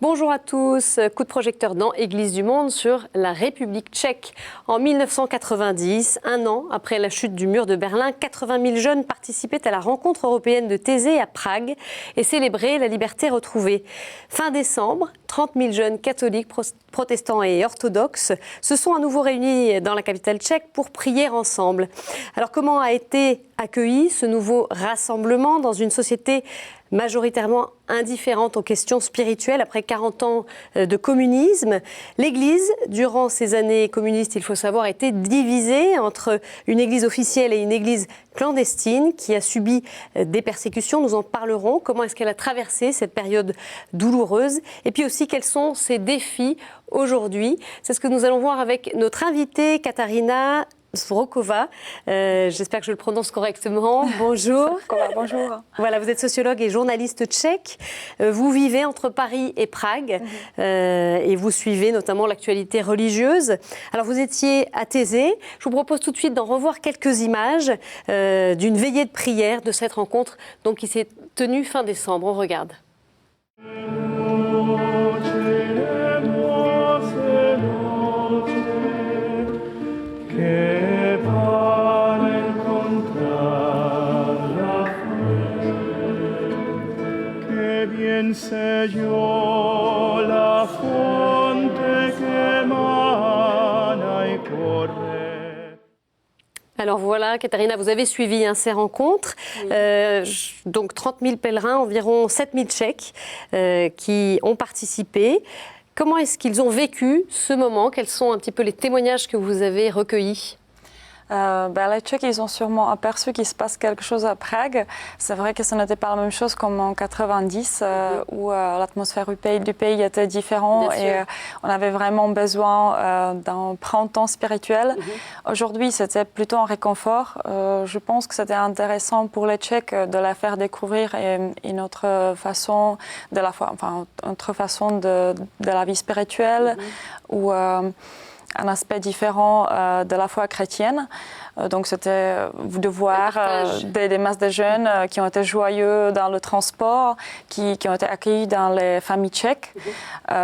Bonjour à tous, coup de projecteur dans Église du Monde sur la République tchèque. En 1990, un an après la chute du mur de Berlin, 80 000 jeunes participaient à la rencontre européenne de Thésée à Prague et célébraient la liberté retrouvée. Fin décembre, 30 000 jeunes catholiques, protestants et orthodoxes se sont à nouveau réunis dans la capitale tchèque pour prier ensemble. Alors comment a été accueilli ce nouveau rassemblement dans une société majoritairement indifférente aux questions spirituelles après 40 ans de communisme? L'Église, durant ces années communistes, il faut savoir, était divisée entre une Église officielle et une Église clandestine qui a subi des persécutions. Nous en parlerons. Comment est-ce qu'elle a traversé cette période douloureuse? Et puis aussi, quels sont ses défis aujourd'hui? C'est ce que nous allons voir avec notre invitée, Katarina Svrokova, j'espère que je le prononce correctement. Bonjour. Bonjour. Voilà, vous êtes sociologue et journaliste tchèque. Vous vivez entre Paris et Prague et vous suivez notamment l'actualité religieuse. Alors vous étiez à Thésée. Je vous propose tout de suite d'en revoir quelques images d'une veillée de prière de cette rencontre donc, qui s'est tenue fin décembre. On regarde. Alors voilà, Katarina, vous avez suivi ces rencontres. Oui. Donc 30 000 pèlerins, environ 7 000 Tchèques qui ont participé. Comment est-ce qu'ils ont vécu ce moment? Quels sont un petit peu les témoignages que vous avez recueillis? Les Tchèques, ils ont sûrement aperçu qu'il se passe quelque chose à Prague. C'est vrai que ce n'était pas la même chose comme en 90, où l'atmosphère du pays était différente et on avait vraiment besoin d'un printemps spirituel. Aujourd'hui, c'était plutôt un réconfort. Je pense que c'était intéressant pour les Tchèques de la faire découvrir une autre façon de la vie spirituelle, ou un aspect différent de la foi chrétienne. Donc c'était de voir des masses de jeunes qui ont été joyeux dans le transport, qui ont été accueillis dans les familles tchèques.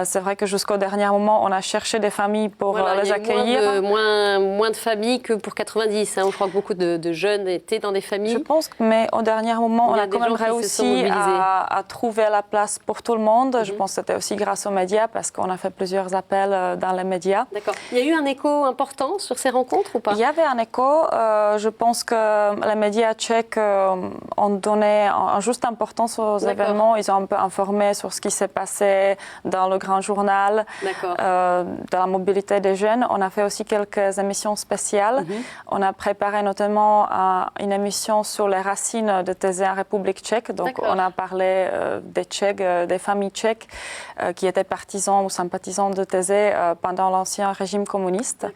C'est vrai que jusqu'au dernier moment, on a cherché des familles pour les accueillir. Moins de familles que pour 90. Je crois que beaucoup de jeunes étaient dans des familles. Je pense, mais au dernier moment, on a quand même réussi à trouver la place pour tout le monde. Je pense que c'était aussi grâce aux médias, parce qu'on a fait plusieurs appels dans les médias. D'accord. Il y a eu un écho important sur ces rencontres ou pas? Il y avait un écho. Je pense que les médias tchèques ont donné une juste importance aux événements. Ils ont un peu informé sur ce qui s'est passé dans le grand journal, de la mobilité des jeunes. On a fait aussi quelques émissions spéciales. On a préparé notamment une émission sur les racines de Thésée en République tchèque. Donc on a parlé des Tchèques, des familles tchèques qui étaient partisans ou sympathisants de Thésée pendant l'ancien régime communiste.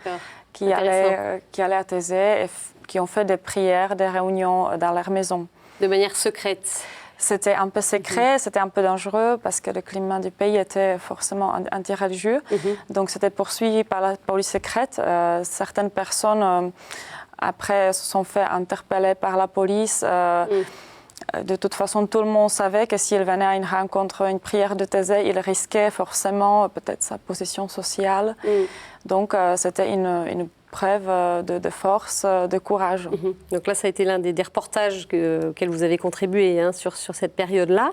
Qui allaient à Thésée et qui ont fait des prières, des réunions dans leur maison. De manière secrète? C'était un peu secret, c'était un peu dangereux parce que le climat du pays était forcément anti-religieux. Donc c'était poursuivi par la police secrète. Certaines personnes, après, se sont fait interpeller par la police. De toute façon, tout le monde savait que s'il venait à une rencontre, une prière de Thésée, il risquait forcément peut-être sa position sociale. Donc, c'était une preuve de force, de courage. Donc là, ça a été l'un des reportages auxquels vous avez contribué sur cette période-là.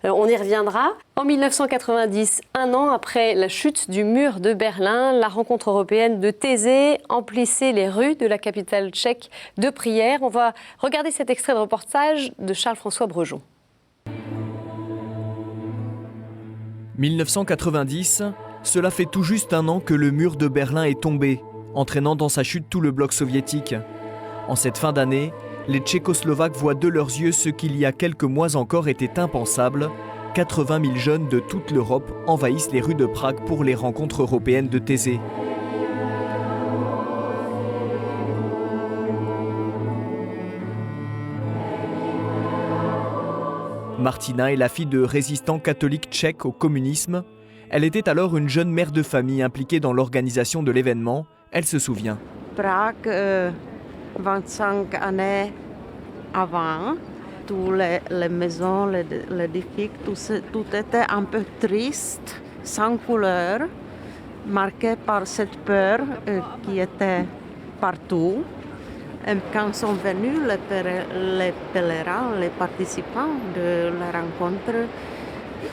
On y reviendra. En 1990, un an après la chute du mur de Berlin, la rencontre européenne de Thésée emplissait les rues de la capitale tchèque de prières. On va regarder cet extrait de reportage de Charles-François Brejon. 1990, cela fait tout juste un an que le mur de Berlin est tombé, entraînant dans sa chute tout le bloc soviétique. En cette fin d'année, les Tchécoslovaques voient de leurs yeux ce qu'il y a quelques mois encore était impensable. 80 000 jeunes de toute l'Europe envahissent les rues de Prague pour les rencontres européennes de Thésée. Martina est la fille de résistants catholiques tchèques au communisme. Elle était alors une jeune mère de famille impliquée dans l'organisation de l'événement. Elle se souvient. Prague, 25 années avant, toutes les maisons, les édifices, tout était un peu triste, sans couleur, marqué par cette peur qui était partout. Et quand sont venus les pèlerins, les participants de la rencontre,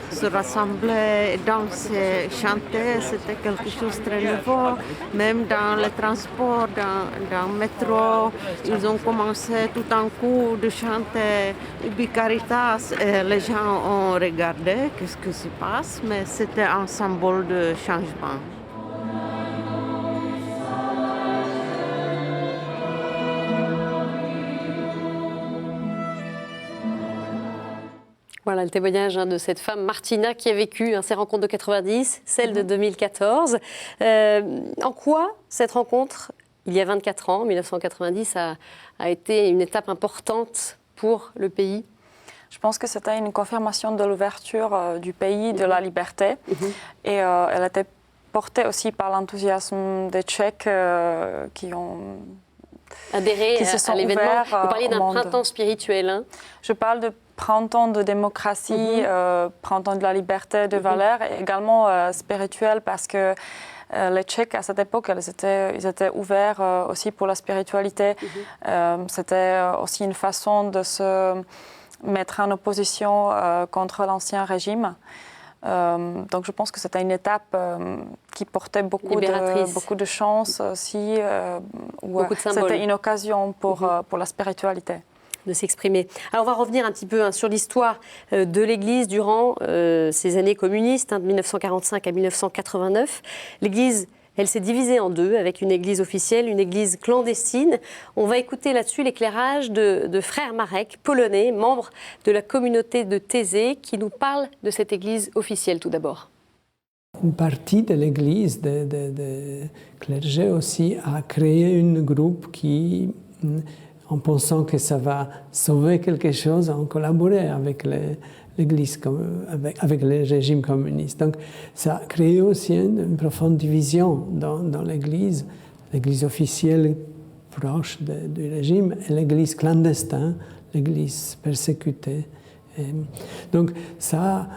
se rassembler, danser, chanter, c'était quelque chose de très nouveau. Même dans les transports, dans le métro, ils ont commencé tout d'un coup de chanter Ubi Caritas. Et les gens ont regardé qu'est-ce qui se passe, mais c'était un symbole de changement. Voilà le témoignage de cette femme, Martina, qui a vécu ces rencontres de 90, celle de 2014. En quoi cette rencontre, il y a 24 ans, 1990, a été une étape importante pour le pays? Je pense que c'était une confirmation de l'ouverture du pays, de la liberté. Et elle était portée aussi par l'enthousiasme des Tchèques qui ont adhéré à l'événement. Vous parliez d'un printemps spirituel. Hein? Je parle de printemps de démocratie, printemps de la liberté, de valeurs, et également spirituel parce que les Tchèques, à cette époque, ils étaient ouverts aussi pour la spiritualité. C'était aussi une façon de se mettre en opposition contre l'ancien régime. Donc je pense que c'était une étape qui portait beaucoup de chance aussi. C'était une occasion pour la spiritualité. De s'exprimer. Alors on va revenir un petit peu sur l'histoire de l'Église durant ces années communistes, de 1945 à 1989. L'Église, elle s'est divisée en deux, avec une Église officielle, une Église clandestine. On va écouter là-dessus l'éclairage de frère Marek, polonais, membre de la communauté de Thésée, qui nous parle de cette Église officielle tout d'abord. Une partie de l'Église, de clergé aussi, a créé un groupe qui, en pensant que ça va sauver quelque chose, ont collaboré avec l'Église, avec le régime communiste. Donc ça a créé aussi une profonde division dans l'Église officielle proche du régime et l'Église clandestine, l'Église persécutée. Et donc ça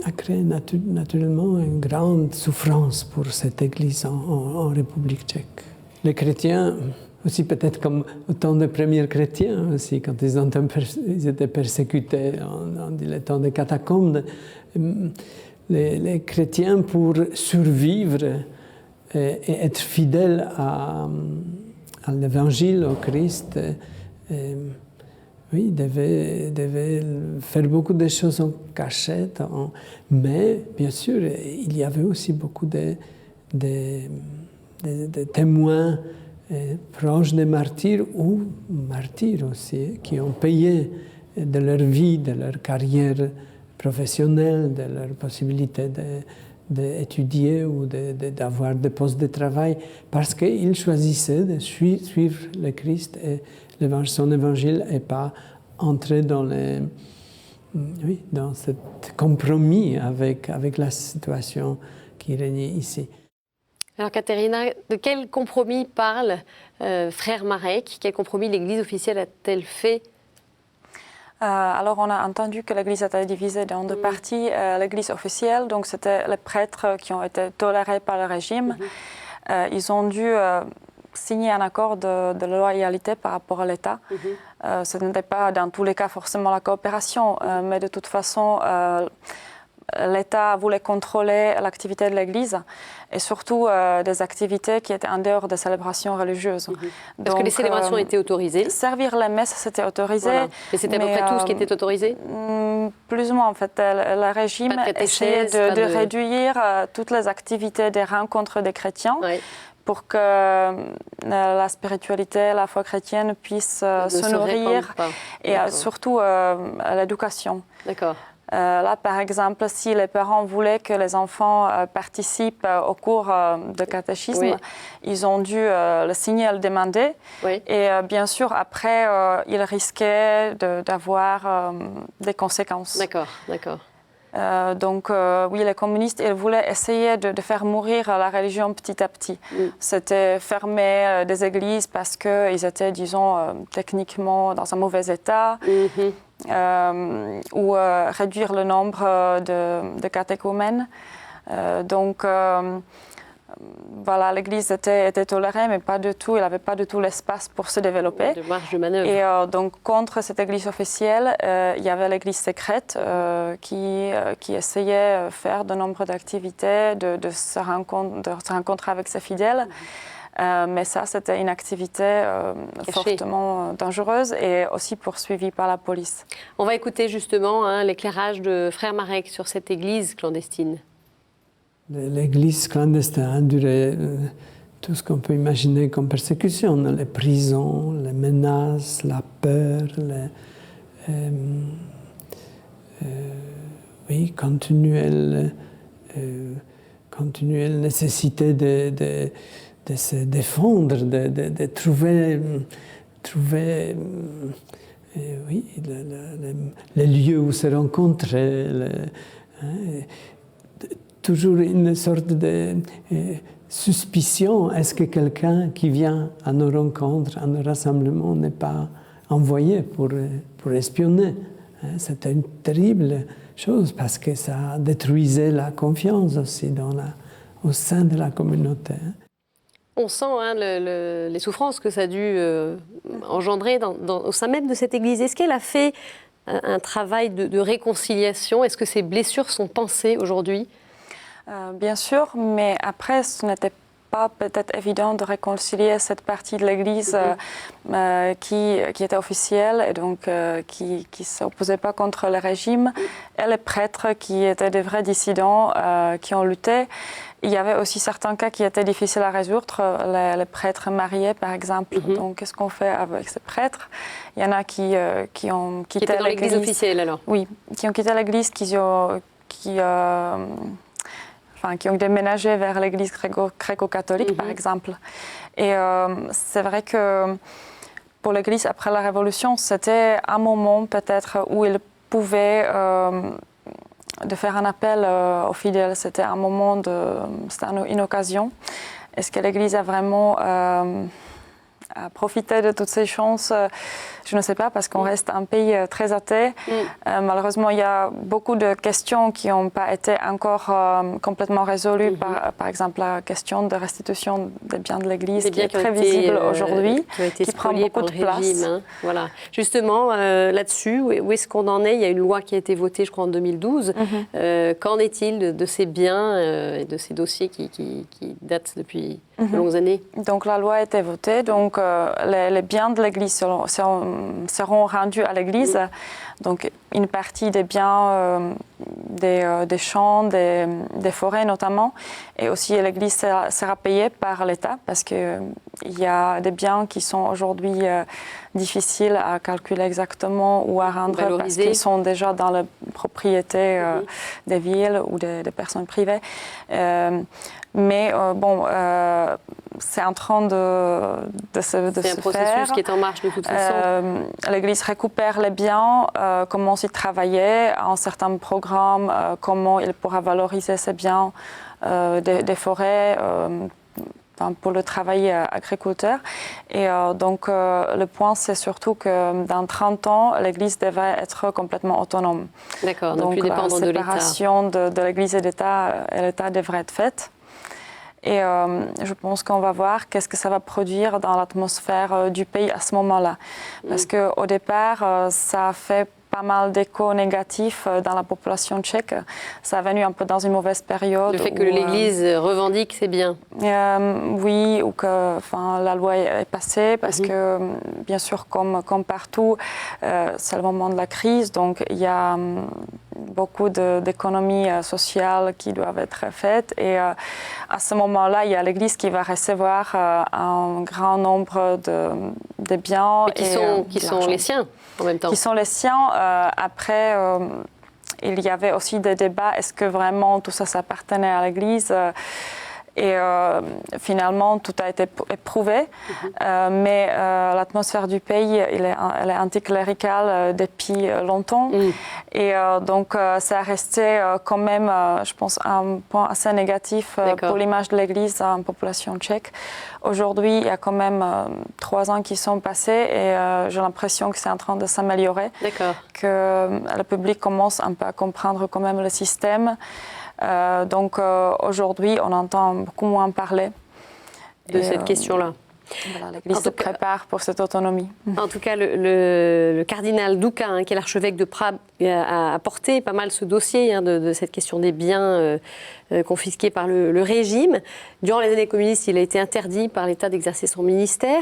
a créé naturellement une grande souffrance pour cette Église en République tchèque. Les chrétiens, aussi peut-être comme au temps des premiers chrétiens, aussi, quand ils étaient persécutés dans les temps des catacombes, les chrétiens, pour survivre et être fidèles à l'Évangile, au Christ, oui, devaient faire beaucoup de choses en cachette, mais bien sûr, il y avait aussi beaucoup de témoins proches des martyrs ou martyrs aussi, qui ont payé de leur vie, de leur carrière professionnelle, de leur possibilité d'étudier ou d'avoir des postes de travail, parce qu'ils choisissaient de suivre le Christ et son évangile et pas entrer dans ce compromis avec la situation qui régnait ici. Alors Katerina, de quel compromis parle frère Marek? Quel compromis l'Église officielle a-t-elle fait? Alors on a entendu que l'Église était divisée dans deux parties. L'Église officielle, donc c'était les prêtres qui ont été tolérés par le régime. Ils ont dû signer un accord de loyauté par rapport à l'État. Ce n'était pas dans tous les cas forcément la coopération, mais de toute façon l'État voulait contrôler l'activité de l'Église et surtout des activités qui étaient en dehors des célébrations religieuses. Est-ce que les célébrations étaient autorisées? Servir les messes, c'était autorisé. Voilà. Mais c'était à peu près tout ce qui était autorisé? Plus ou moins, en fait. Le régime essayait de réduire toutes les activités des rencontres des chrétiens pour que la spiritualité, la foi chrétienne puisse se nourrir et surtout l'éducation. D'accord. Là, par exemple, si les parents voulaient que les enfants participent au cours de catéchisme, ils ont dû le signer et le demander. Et bien sûr, après, ils risquaient d'avoir des conséquences. D'accord, d'accord. Oui, les communistes, ils voulaient essayer de faire mourir la religion petit à petit. C'était fermer des églises parce qu'ils étaient, disons, techniquement dans un mauvais état, ou réduire le nombre de catéchumènes. Voilà, l'Église était tolérée, mais pas du tout. Il n'avait pas du tout l'espace pour se développer. De marge de manœuvre. Et donc, contre cette Église officielle, il y avait l'Église secrète qui essayait de faire de nombreuses activités, de se rencontrer avec ses fidèles. Mais ça, c'était une activité fortement dangereuse et aussi poursuivie par la police. On va écouter justement l'éclairage de Frère Marek sur cette église clandestine. L'église clandestine a enduré tout ce qu'on peut imaginer comme persécution, les prisons, les menaces, la peur, continuelle nécessité de se défendre, de trouver les lieux où se rencontrer. Toujours une sorte de suspicion. Est-ce que quelqu'un qui vient à nos rencontres, à nos rassemblements, n'est pas envoyé pour espionner? C'était une terrible chose parce que ça détruisait la confiance aussi au sein de la communauté. On sent les souffrances que ça a dû engendrer au sein même de cette église. Est-ce qu'elle a fait un travail de réconciliation? Est-ce que ces blessures sont pansées aujourd'hui? Bien sûr, mais après, ce n'était pas peut-être évident de réconcilier cette partie de l'Église qui était officielle et donc qui ne s'opposait pas contre le régime, et les prêtres qui étaient des vrais dissidents qui ont lutté. Il y avait aussi certains cas qui étaient difficiles à résoudre, les prêtres mariés par exemple. Donc qu'est-ce qu'on fait avec ces prêtres? Il y en a qui ont quitté étaient dans l'Église officielle alors? Oui, qui ont quitté l'Église, qui ont déménagé vers l'Église gréco-catholique, par exemple. Et c'est vrai que pour l'Église, après la Révolution, c'était un moment peut-être où il pouvait de faire un appel aux fidèles. C'était un moment c'était une occasion. Est-ce que l'Église a vraiment profité de toutes ces chances? Je ne sais pas, parce qu'on reste un pays très athée. Malheureusement, il y a beaucoup de questions qui n'ont pas été encore complètement résolues. Par exemple, la question de restitution des biens de l'Église, qui est très visible aujourd'hui, qui prend beaucoup de place. Voilà. Justement, là-dessus, où est-ce qu'on en est? Il y a une loi qui a été votée, je crois, en 2012. Qu'en est-il de ces biens et de ces dossiers qui datent depuis de longues années? Donc, la loi a été votée. Donc, les biens de l'Église seront rendus à l'Église. Donc, une partie des biens, des champs, des forêts notamment. Et aussi, l'Église sera payée par l'État parce qu'il y a des biens qui sont aujourd'hui difficiles à calculer exactement ou à rendre parce qu'ils sont déjà dans la propriété des villes ou des personnes privées. Mais c'est en train de se C'est un processus qui est en marche de toute façon. L'Église récupère les biens, commence à y travailler, un certain programme, comment il pourra valoriser ces biens des forêts pour le travail agriculteur. Et donc, le point, c'est surtout que dans 30 ans, l'Église devrait être complètement autonome. D'accord, donc plus dépendante de l'État. La séparation de l'Église et l'État devrait être faite. Et je pense qu'on va voir qu'est-ce que ça va produire dans l'atmosphère du pays à ce moment-là. Parce qu'au départ, ça a fait pas mal d'échos négatifs dans la population tchèque. Ça a venu un peu dans une mauvaise période. Le fait que l'Église revendique, c'est bien. Oui, ou que la loi est passée, parce que, bien sûr, comme partout, c'est le moment de la crise, donc il y a beaucoup d'économies sociales qui doivent être faites. Et à ce moment-là, il y a l'Église qui va recevoir un grand nombre de biens. Et qui sont les siens, en même temps. Qui sont les siens. Après, il y avait aussi des débats. Est-ce que vraiment tout ça appartenait à l'Église? Et finalement, tout a été éprouvé, mais l'atmosphère du pays, elle est anticléricale depuis longtemps. Et donc, ça a resté quand même, je pense, un point assez négatif pour l'image de l'Église en population tchèque. Aujourd'hui, il y a quand même 3 ans qui sont passés et j'ai l'impression que c'est en train de s'améliorer. Que le public commence un peu à comprendre quand même le système. Donc aujourd'hui, on entend beaucoup moins parler de cette question-là. Voilà, l'Église se prépare pour cette autonomie. En tout cas, le cardinal Duka, qui est l'archevêque de Prague, a porté pas mal ce dossier de cette question des biens confisqués par le régime. Durant les années communistes, il a été interdit par l'État d'exercer son ministère.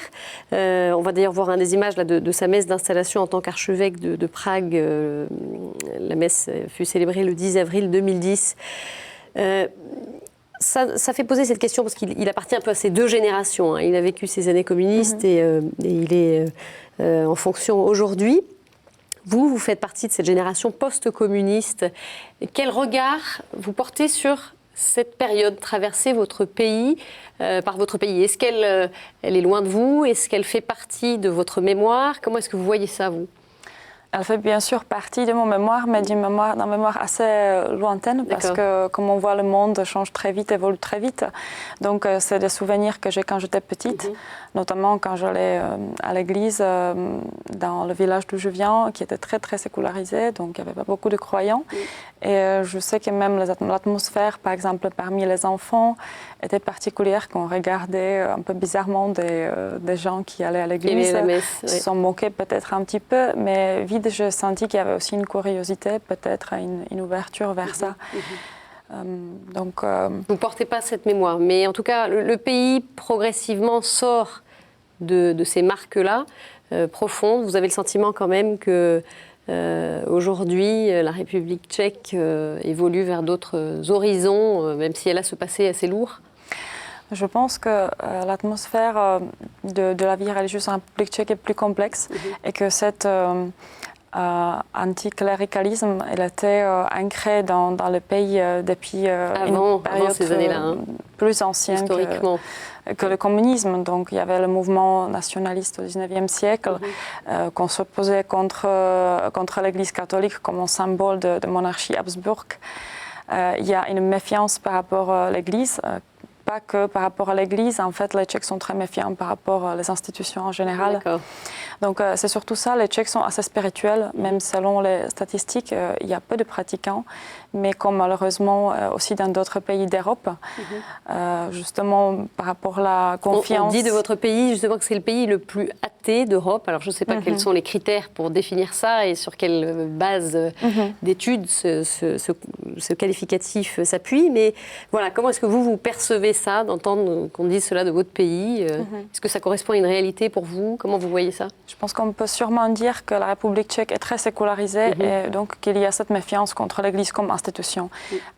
On va d'ailleurs voir des images là, de sa messe d'installation en tant qu'archevêque de Prague. La messe fut célébrée le 10 avril 2010. Ça fait poser cette question parce qu'il appartient un peu à ces 2 générations. Il a vécu ces années communistes et il est en fonction aujourd'hui. Vous faites partie de cette génération post-communiste. Quel regard vous portez sur cette période traversée votre pays, par votre pays? Est-ce qu'elle est loin de vous? Est-ce qu'elle fait partie de votre mémoire? Comment est-ce que vous voyez ça, vous? Elle fait bien sûr partie de mon mémoire, mais d'une mémoire assez lointaine, parce que, comme on voit, le monde change très vite, évolue très vite. Donc, c'est des souvenirs que j'ai quand j'étais petite, notamment quand j'allais à l'église dans le village d'où je viens, qui était très, très sécularisé, donc il n'y avait pas beaucoup de croyants. Et je sais que même l'atmosphère, par exemple, parmi les enfants, était particulière, qu'on regardait un peu bizarrement des gens qui allaient à l'église. Ils se sont moqués peut-être un petit peu, mais vite, j'ai senti qu'il y avait aussi une curiosité, peut-être une ouverture vers ça. Donc, vous ne portez pas cette mémoire, mais en tout cas, le pays progressivement sort de ces marques-là profondes. Vous avez le sentiment quand même que aujourd'hui, la République tchèque évolue vers d'autres horizons, même si elle a ce passé assez lourd? Je pense que l'atmosphère de la vie religieuse en République tchèque est plus complexe et que cet anticléricalisme, il était ancré dans le pays depuis une période ces années-là, plus ancienne que le communisme. Donc il y avait le mouvement nationaliste au XIXe siècle qu'on s'opposait contre l'Église catholique comme un symbole de monarchie Habsbourg. Il y a une méfiance par rapport à l'Église. Pas que par rapport à l'Église, en fait, les Tchèques sont très méfiants par rapport aux institutions en général. Donc c'est surtout ça, les Tchèques sont assez spirituels, même selon les statistiques, il y a peu de pratiquants, mais comme malheureusement aussi dans d'autres pays d'Europe, justement par rapport à la confiance. On dit de votre pays justement que c'est le pays le plus athée d'Europe, alors je ne sais pas quels sont les critères pour définir ça et sur quelle base d'études ce qualificatif s'appuie, mais voilà, comment est-ce que vous percevez ça, d'entendre qu'on dise cela de votre pays? Est-ce que ça correspond à une réalité pour vous? Comment vous voyez ça? Je pense qu'on peut sûrement dire que la République tchèque est très sécularisée et donc qu'il y a cette méfiance contre l'Église comme institution.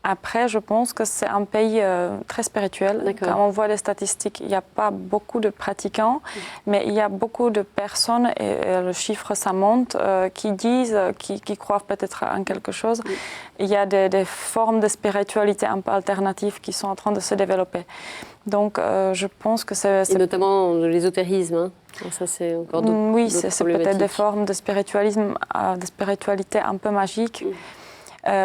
Après, je pense que c'est un pays très spirituel. Quand on voit les statistiques, il n'y a pas beaucoup de pratiquants, mais il y a beaucoup de personnes, et le chiffre ça monte, qui disent, qui croient peut-être en quelque chose. Il y a des formes de spiritualité un peu alternatives qui sont en train de se développer. Donc, je pense que c'est... Et notamment l'ésotérisme, ça c'est encore d'autres oui, c'est peut-être des formes de spiritualisme, de spiritualité un peu magique,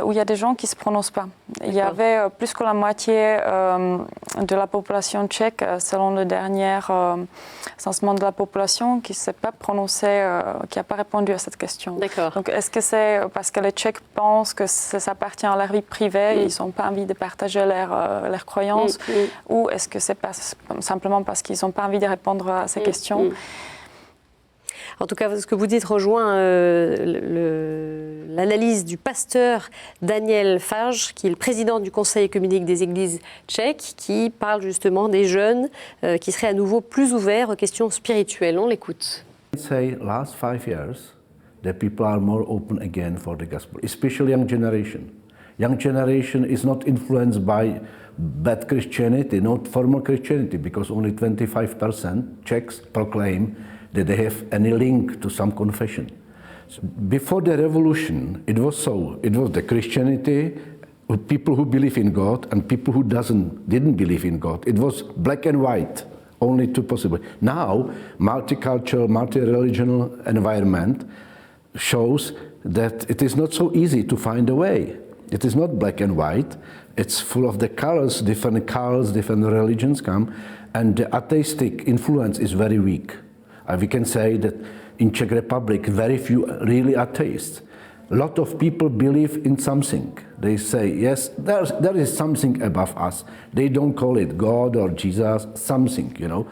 où il y a des gens qui ne se prononcent pas. Il y avait plus que la moitié de la population tchèque, selon le dernier censement de la population, qui ne s'est pas prononcé, qui n'a pas répondu à cette question. Donc est-ce que c'est parce que les Tchèques pensent que ça appartient à leur vie privée, et ils n'ont pas envie de partager leurs croyances, ou est-ce que c'est simplement parce qu'ils n'ont pas envie de répondre à ces questions? En tout cas, ce que vous dites rejoint l'analyse du pasteur Daniel Faj, qui est le président du Conseil œcuménique des églises tchèques, qui parle justement des jeunes qui seraient à nouveau plus ouverts aux questions spirituelles. On l'écoute. Say last 5 years that people are more open again for the gospel, especially young generation. Young generation is not influenced by bad Christianity, not formal Christianity, because only 25% Czechs proclaim that they have any link to some confession. So before the revolution, it was so. It was the Christianity people who believe in God and people who didn't believe in God. It was black and white, only two possible. Now, multicultural, multi-religional environment shows that it is not so easy to find a way. It is not black and white. It's full of the colors, different religions come, and the atheistic influence is very weak. We can say that in Czech Republic, very few really atheists. A lot of people believe in something. They say, yes, there is something above us. They don't call it God or Jesus, something, you know.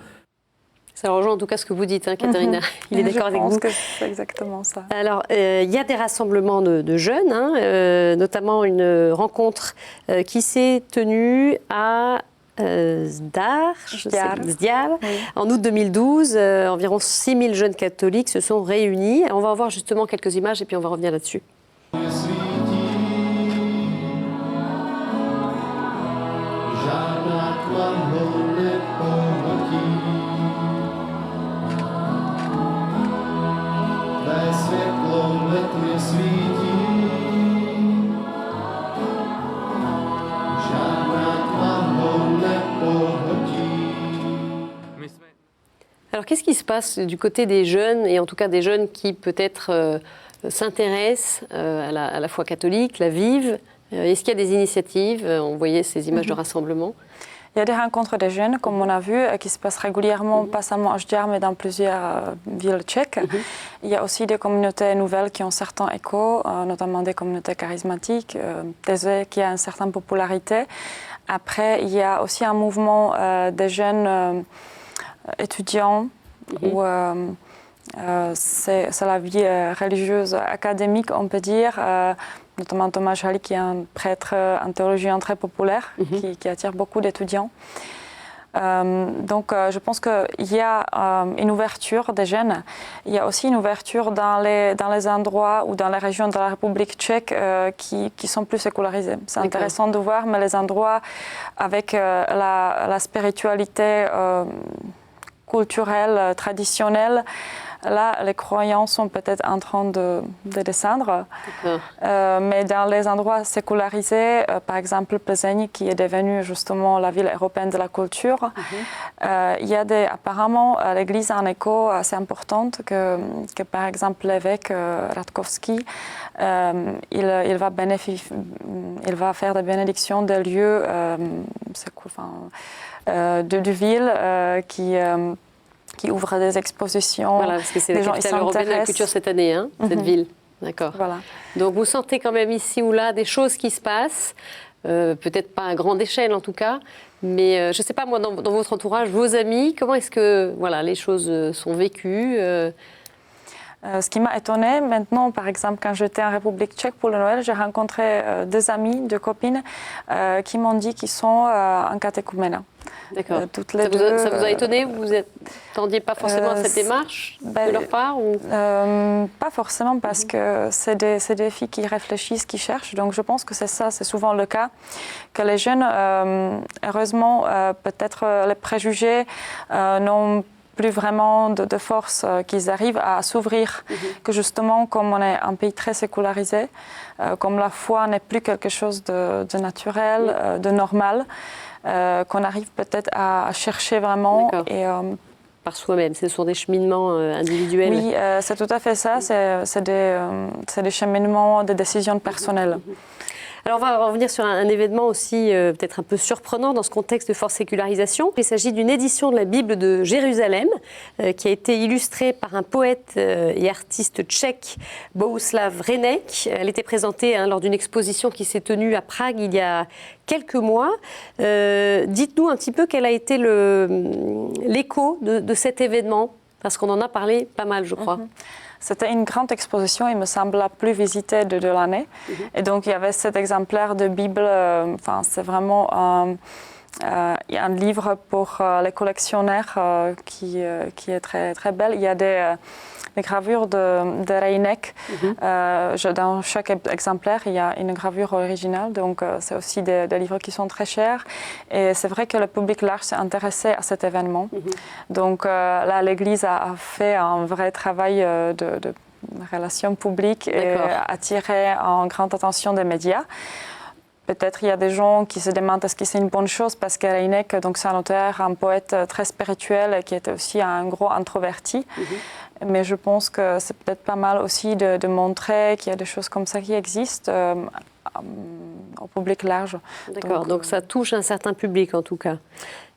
Ça rejoint en tout cas ce que vous dites, hein, Katharina. Il est d'accord avec vous. Je pense que c'est exactement ça. Alors, il y a des rassemblements de jeunes, hein, notamment une rencontre qui s'est tenue à Zdar, Oui. en août 2012. Environ 6000 jeunes catholiques se sont réunis. On va en voir justement quelques images et puis on va revenir là-dessus. Alors, qu'est-ce qui se passe du côté des jeunes, et en tout cas des jeunes qui peut-être s'intéressent à la foi catholique, la vivent? Est-ce qu'il y a des initiatives? On voyait ces images de rassemblement. Il y a des rencontres des jeunes, comme on a vu, qui se passent régulièrement, pas seulement à Žďár, mais dans plusieurs villes tchèques. Il y a aussi des communautés nouvelles qui ont certains échos, notamment des communautés charismatiques, qui a une certaine popularité. Après, il y a aussi un mouvement des jeunes étudiants où c'est la vie religieuse académique, on peut dire. Notamment Thomas Hali, qui est un prêtre en théologien très populaire, qui attire beaucoup d'étudiants. Donc je pense qu'il y a une ouverture des jeunes. Il y a aussi une ouverture dans les endroits ou dans les régions de la République tchèque qui sont plus sécularisés. C'est intéressant de voir, mais les endroits avec la spiritualité culturelle, traditionnelle, là, les croyants sont peut-être en train de descendre. Mais dans les endroits sécularisés, par exemple Plzeň, qui est devenue justement la ville européenne de la culture, il y a apparemment l'Église a un écho assez important que par exemple l'évêque Radkovský, il va faire des bénédictions des lieux de ville qui ouvre des expositions. Voilà, parce que c'est la capitale européenne de la culture cette année, hein, cette ville. D'accord. Voilà. Donc vous sentez quand même ici ou là des choses qui se passent, peut-être pas à grande échelle en tout cas, mais je ne sais pas moi, dans votre entourage, vos amis, comment est-ce que les choses sont vécues Ce qui m'a étonnée maintenant, par exemple, quand j'étais en République tchèque pour le Noël, j'ai rencontré des amis, deux copines qui m'ont dit qu'ils sont en catéchumène. D'accord. Toutes les deux, ça vous a étonné? Vous n'attendiez pas forcément à cette démarche de leur part ou... Pas forcément, parce que c'est des filles qui réfléchissent, qui cherchent. Donc je pense que c'est souvent le cas, que les jeunes, heureusement, peut-être les préjugés n'ont plus vraiment de force, qu'ils arrivent à s'ouvrir, que justement, comme on est un pays très sécularisé, comme la foi n'est plus quelque chose de naturel, de normal, qu'on arrive peut-être à chercher vraiment. Et, par soi-même, ce sont des cheminements individuels. Oui, c'est tout à fait ça, c'est des cheminements, des décisions personnelles. Alors on va revenir sur un événement aussi peut-être un peu surprenant dans ce contexte de forte sécularisation. Il s'agit d'une édition de la Bible de Jérusalem qui a été illustrée par un poète et artiste tchèque, Bohuslav Hrenek. Elle était présentée lors d'une exposition qui s'est tenue à Prague il y a quelques mois. Dites-nous un petit peu quel a été l'écho de cet événement, parce qu'on en a parlé pas mal, je crois. C'était une grande exposition, il me semble, la plus visitée de l'année. Et donc, il y avait cet exemplaire de Bible. C'est vraiment un livre pour les collectionneurs qui est très, très belle. Il y a des gravures de Hrenek. Dans chaque exemplaire, il y a une gravure originale. Donc, c'est aussi des livres qui sont très chers. Et c'est vrai que le public large s'est intéressé à cet événement. Donc, là, l'Église a fait un vrai travail de relations publiques et attiré en grande attention des médias. peut-être il y a des gens qui se demandent est-ce que c'est une bonne chose parce que Reineck, donc c'est un auteur, un poète très spirituel et qui était aussi un gros introverti. Mais je pense que c'est peut-être pas mal aussi de montrer qu'il y a des choses comme ça qui existent au public large. D'accord, donc ça touche un certain public en tout cas.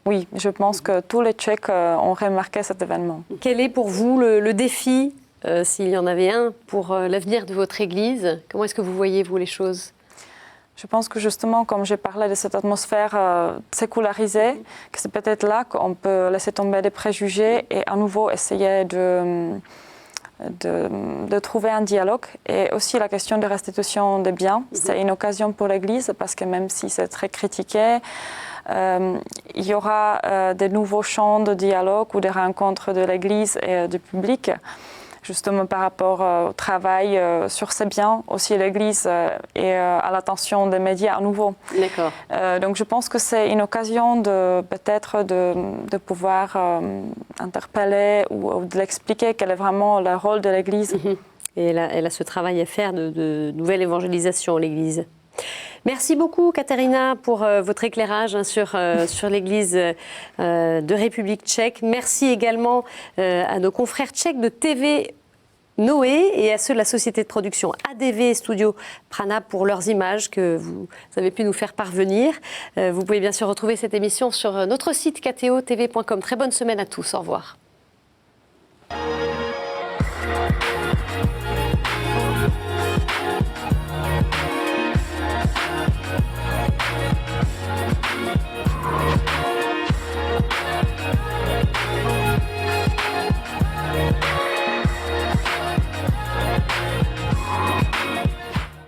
Oui, je pense que tous les Tchèques ont remarqué cet événement. Quel est pour vous le défi, s'il y en avait un, pour l'avenir de votre Église? Comment est-ce que vous voyez, vous, les choses? Je pense que justement, comme j'ai parlé de cette atmosphère sécularisée, que c'est peut-être là qu'on peut laisser tomber des préjugés et à nouveau essayer de trouver un dialogue. Et aussi la question de restitution des biens, c'est une occasion pour l'Église parce que même si c'est très critiqué, il y aura de nouveaux champs de dialogue ou de rencontres de l'Église et du public. Justement par rapport au travail sur ces biens, aussi l'Église et à l'attention des médias à nouveau. D'accord. Donc je pense que c'est une occasion peut-être de pouvoir interpeller ou de l'expliquer quel est vraiment le rôle de l'Église. Et elle a ce travail à faire de nouvelle évangélisation, l'Église. Merci beaucoup, Kateřina, pour votre éclairage sur l'Église de République tchèque. Merci également à nos confrères tchèques de TV Noé et à ceux de la société de production ADV Studio Prana pour leurs images que vous avez pu nous faire parvenir. Vous pouvez bien sûr retrouver cette émission sur notre site ktotv.com. Très bonne semaine à tous. Au revoir.